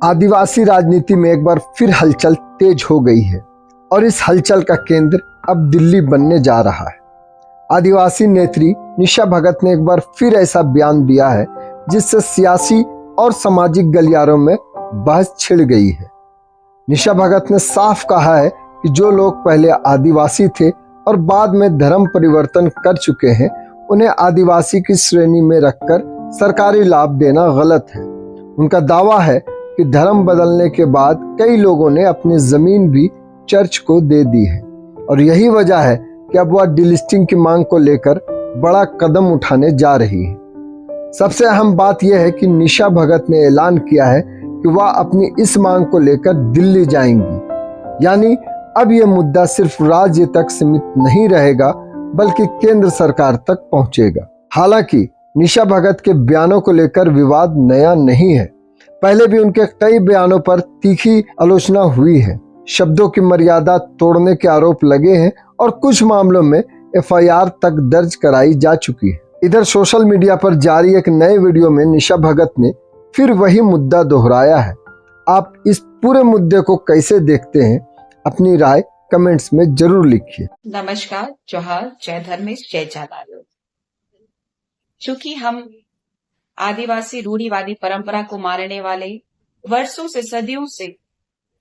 आदिवासी राजनीति में एक बार फिर हलचल तेज हो गई है और इस हलचल का केंद्र अब दिल्ली बनने जा रहा है। आदिवासी नेत्री निशा भगत ने एक बार फिर ऐसा बयान दिया है जिससे सियासी और सामाजिक गलियारों में बहस छिड़ गई है। निशा भगत ने साफ कहा है कि जो लोग पहले आदिवासी थे और बाद में धर्म परिवर्तन कर चुके हैं, उन्हें आदिवासी की श्रेणी में रखकर सरकारी लाभ देना गलत है। उनका दावा है कि धर्म बदलने के बाद कई लोगों ने अपनी जमीन भी चर्च को दे दी है और यही वजह है कि अब वह डिलिस्टिंग की मांग को लेकर बड़ा कदम उठाने जा रही है। सबसे अहम बात यह है कि निशा भगत ने ऐलान किया है कि वह अपनी इस मांग को लेकर दिल्ली जाएंगी, यानी अब यह मुद्दा सिर्फ राज्य तक सीमित नहीं रहेगा बल्कि केंद्र सरकार तक पहुंचेगा। हालांकि निशा भगत के बयानों को लेकर विवाद नया नहीं है। पहले भी उनके कई बयानों पर तीखी आलोचना हुई है। शब्दों की मर्यादा तोड़ने के आरोप लगे हैं और कुछ मामलों में एफआईआर तक दर्ज कराई जा चुकी है। इधर सोशल मीडिया पर जारी एक नए वीडियो में निशा भगत ने फिर वही मुद्दा दोहराया है। आप इस पूरे मुद्दे को कैसे देखते हैं? अपनी राय कमेंट्स में जरूर लिखिए। नमस्कार, जोहार, जय धर्मेश, जय जालाल। चूंकि हम आदिवासी रूढ़िवादी परंपरा को मानने वाले, वर्षों से सदियों से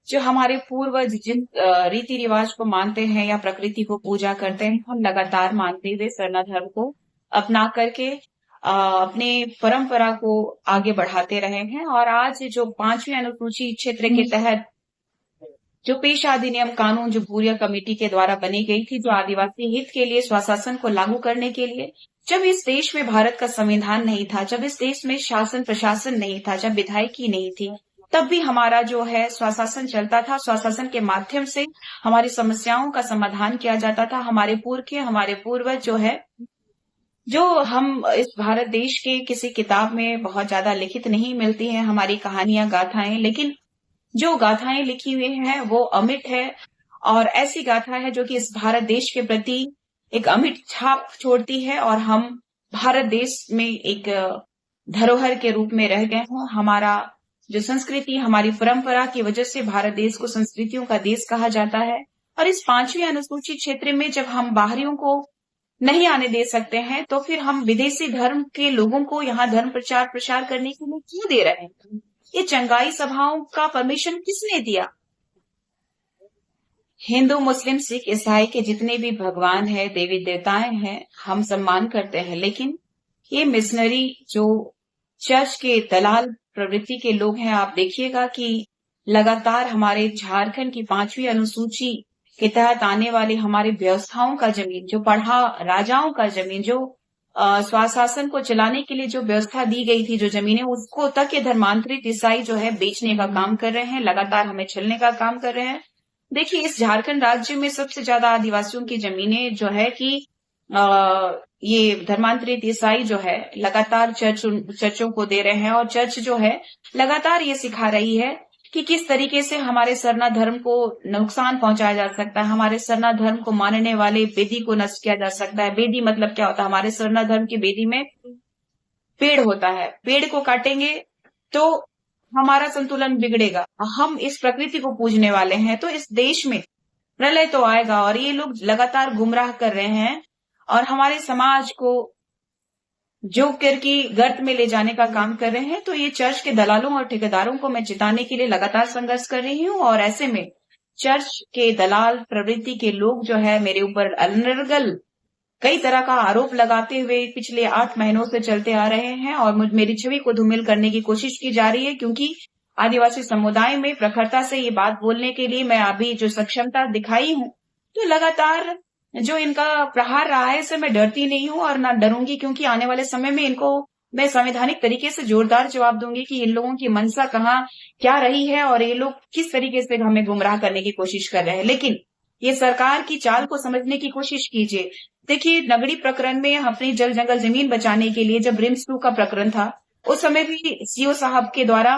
जो हमारे पूर्वज जिन रीति रिवाज को मानते हैं या प्रकृति को पूजा करते हैं, हम लगातार मानते हुए सरना धर्म को अपना करके अपने परंपरा को आगे बढ़ाते रहे हैं। और आज जो 5वीं अनुसूची क्षेत्र के तहत जो पेशा अधिनियम कानून जो भूरिया कमेटी के द्वारा बनी गई थी, जो आदिवासी हित के लिए स्वशासन को लागू करने के लिए, जब इस देश में भारत का संविधान नहीं था, जब इस देश में शासन प्रशासन नहीं था, जब विधायिकी नहीं थी, तब भी हमारा जो है स्वशासन चलता था। स्वशासन के माध्यम से हमारी समस्याओं का समाधान किया जाता था। हमारे पूर्वज जो है, जो हम इस भारत देश के किसी किताब में बहुत ज्यादा लिखित नहीं मिलती हैं हमारी कहानियां, गाथाएं, लेकिन जो गाथाएं लिखी हुई हैं वो अमिट है और ऐसी गाथा है जो कि इस भारत देश के प्रति एक अमिट छाप छोड़ती है और हम भारत देश में एक धरोहर के रूप में रह गए हैं। हमारा जो संस्कृति, हमारी परंपरा की वजह से भारत देश को संस्कृतियों का देश कहा जाता है। और इस 5वीं अनुसूची क्षेत्र में जब हम बाहरियों को नहीं आने दे सकते हैं, तो फिर हम विदेशी धर्म के लोगों को यहाँ धर्म प्रचार करने के लिए क्यों दे रहे हैं? ये चंगाई सभाओं का परमिशन किसने दिया? हिंदू, मुस्लिम, सिख, ईसाई के जितने भी भगवान है, देवी देवताएं हैं, हम सम्मान करते हैं, लेकिन ये मिशनरी जो चर्च के दलाल प्रवृत्ति के लोग हैं, आप देखिएगा कि लगातार हमारे झारखंड की 5वीं अनुसूची के तहत आने वाली हमारी व्यवस्थाओं का जमीन, जो पढ़ा राजाओं का जमीन, जो स्वशासन को चलाने के लिए जो व्यवस्था दी गई थी, जो जमीनें, उसको तक ये धर्मांतरित ईसाई जो है बेचने का काम कर रहे हैं, लगातार हमें छलने का काम कर रहे हैं। देखिए, इस झारखंड राज्य में सबसे ज्यादा आदिवासियों की जमीनें जो है कि ये धर्मांतरित ईसाई जो है लगातार चर्चों को दे रहे हैं और चर्च जो है लगातार ये सिखा रही है कि किस तरीके से हमारे सरना धर्म को नुकसान पहुंचाया जा सकता है, हमारे सरना धर्म को मानने वाले वेदी को नष्ट किया जा सकता है। वेदी मतलब क्या होता है? हमारे सरना धर्म की वेदी में पेड़ होता है, पेड़ को काटेंगे तो हमारा संतुलन बिगड़ेगा। हम इस प्रकृति को पूजने वाले हैं, तो इस देश में प्रलय तो आएगा। और ये लोग लगातार गुमराह कर रहे हैं और हमारे समाज को जोकर की गर्त में ले जाने का काम कर रहे हैं। तो ये चर्च के दलालों और ठेकेदारों को मैं जिताने के लिए लगातार संघर्ष कर रही हूँ और ऐसे में चर्च के दलाल प्रवृत्ति के लोग जो है मेरे ऊपर अनर्गल कई तरह का आरोप लगाते हुए पिछले 8 महीनों से चलते आ रहे हैं और मेरी छवि को धूमिल करने की कोशिश की जा रही है, क्योंकि आदिवासी समुदाय में प्रखरता से ये बात बोलने के लिए मैं अभी जो सक्षमता दिखाई हूँ, तो लगातार जो इनका प्रहार रहा है इससे मैं डरती नहीं हूँ और ना डरूंगी, क्योंकि आने वाले समय में इनको मैं संवैधानिक तरीके से जोरदार जवाब दूंगी कि इन लोगों की मंशा क्या रही है और ये लोग किस तरीके से हमें गुमराह करने की कोशिश कर रहे हैं। लेकिन ये सरकार की चाल को समझने की कोशिश कीजिए। देखिए, नगड़ी प्रकरण में अपनी जल जंगल जमीन बचाने के लिए जब रिम्स 2 का प्रकरण था, उस समय भी सीओ साहब के द्वारा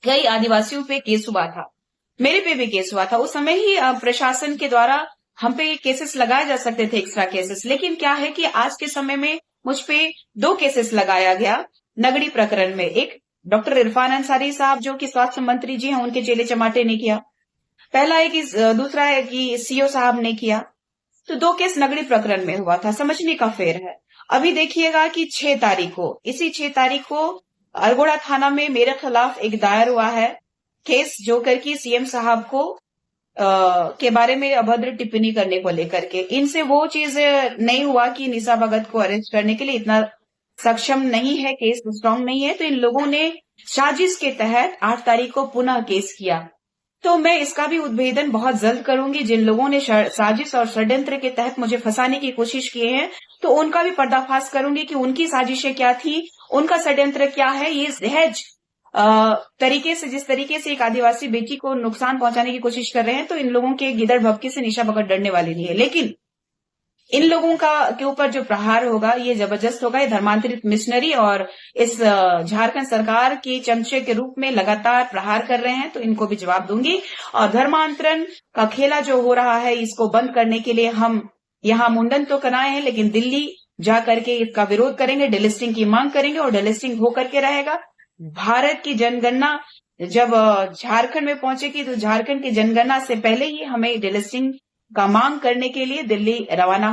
कई आदिवासियों पे केस हुआ था, मेरे पे भी केस हुआ था। उस समय ही प्रशासन के द्वारा हम पे केसेस लगाए जा सकते थे, एक्स्ट्रा केसेस। लेकिन क्या है कि आज के समय में मुझ पे 2 केसेस लगाया गया नगड़ी प्रकरण में। एक डॉक्टर इरफान अंसारी साहब जो कि स्वास्थ्य मंत्री जी हैं, उनके चेले चमाटे ने किया। पहला है कि दूसरा है कि सीओ साहब ने किया। तो 2 केस नगड़ी प्रकरण में हुआ था, समझने का फेर है। अभी देखिएगा कि 6 तारीख को, इसी 6 तारीख को अरगोड़ा थाना में मेरे खिलाफ एक दायर हुआ है केस, जो करके सीएम साहब को के बारे में अभद्र टिप्पणी करने को लेकर के। इनसे वो चीज नहीं हुआ कि निशा भगत को अरेस्ट करने के लिए इतना सक्षम नहीं है, केस स्ट्रांग नहीं है। तो इन लोगों ने साजिश के तहत 8 तारीख को पुनः केस किया। तो मैं इसका भी उद्भेदन बहुत जल्द करूंगी। जिन लोगों ने साजिश और षड्यंत्र के तहत मुझे फंसाने की कोशिश किए हैं, तो उनका भी पर्दाफाश करूंगी कि उनकी साजिशें क्या थी, उनका षड्यंत्र क्या है। ये सहज तरीके से, जिस तरीके से एक आदिवासी बेटी को नुकसान पहुंचाने की कोशिश कर रहे हैं, तो इन लोगों के गिदड़ भभकी से निशा भगत डरने वाली नहीं है। लेकिन इन लोगों के ऊपर जो प्रहार होगा ये जबरदस्त होगा। ये धर्मांतरित मिशनरी और इस झारखंड सरकार के चमचे के रूप में लगातार प्रहार कर रहे हैं, तो इनको भी जवाब दूंगी। और धर्मांतरण का खेला जो हो रहा है, इसको बंद करने के लिए हम यहाँ मुंडन तो कराए हैं, लेकिन दिल्ली जा करके इसका विरोध करेंगे, डिलिस्टिंग की मांग करेंगे और डिलिस्टिंग होकर के रहेगा। भारत की जनगणना जब झारखंड में पहुंचेगी, तो झारखंड की जनगणना से पहले ही हमें डिलिस्टिंग का मांग करने के लिए दिल्ली रवाना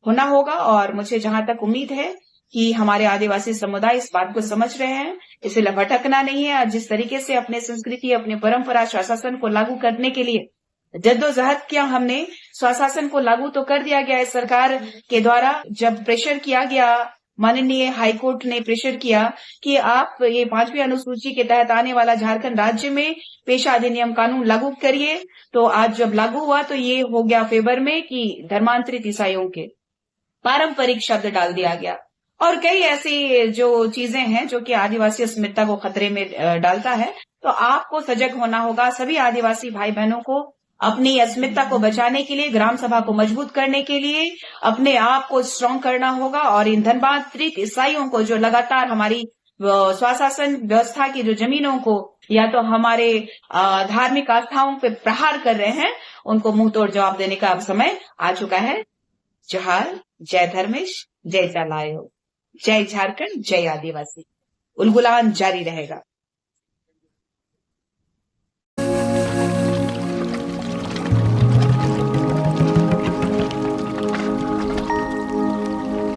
होना होगा। और मुझे जहां तक उम्मीद है कि हमारे आदिवासी समुदाय इस बात को समझ रहे हैं, इसे भटकना नहीं है। जिस तरीके से अपने संस्कृति, अपने परंपरा, स्वशासन को लागू करने के लिए जद्दोजहद किया हमने, स्वशासन को लागू तो कर दिया गया है सरकार के द्वारा। जब प्रेशर किया गया, माननीय हाईकोर्ट ने प्रेशर किया कि आप ये 5वीं अनुसूची के तहत आने वाला झारखंड राज्य में पेशा अधिनियम कानून लागू करिए, तो आज जब लागू हुआ तो ये हो गया फेवर में कि धर्मांतरित ईसाइयों के पारंपरिक शब्द डाल दिया गया। और कई ऐसी जो चीजें हैं जो कि आदिवासी अस्मिता को खतरे में डालता है। तो आपको सजग होना होगा। सभी आदिवासी भाई बहनों को अपनी अस्मिता को बचाने के लिए, ग्राम सभा को मजबूत करने के लिए अपने आप को स्ट्रांग करना होगा। और इन धर्मांतरित ईसाइयों को जो लगातार हमारी स्वशासन व्यवस्था की जो जमीनों को या तो हमारे धार्मिक आस्थाओं पे प्रहार कर रहे हैं, उनको मुंह तोड़ जवाब देने का अब समय आ चुका है। जोहार, जय धर्मेश, जय जलायो, जय झारखंड, जय आदिवासी। उलगुलान जारी रहेगा।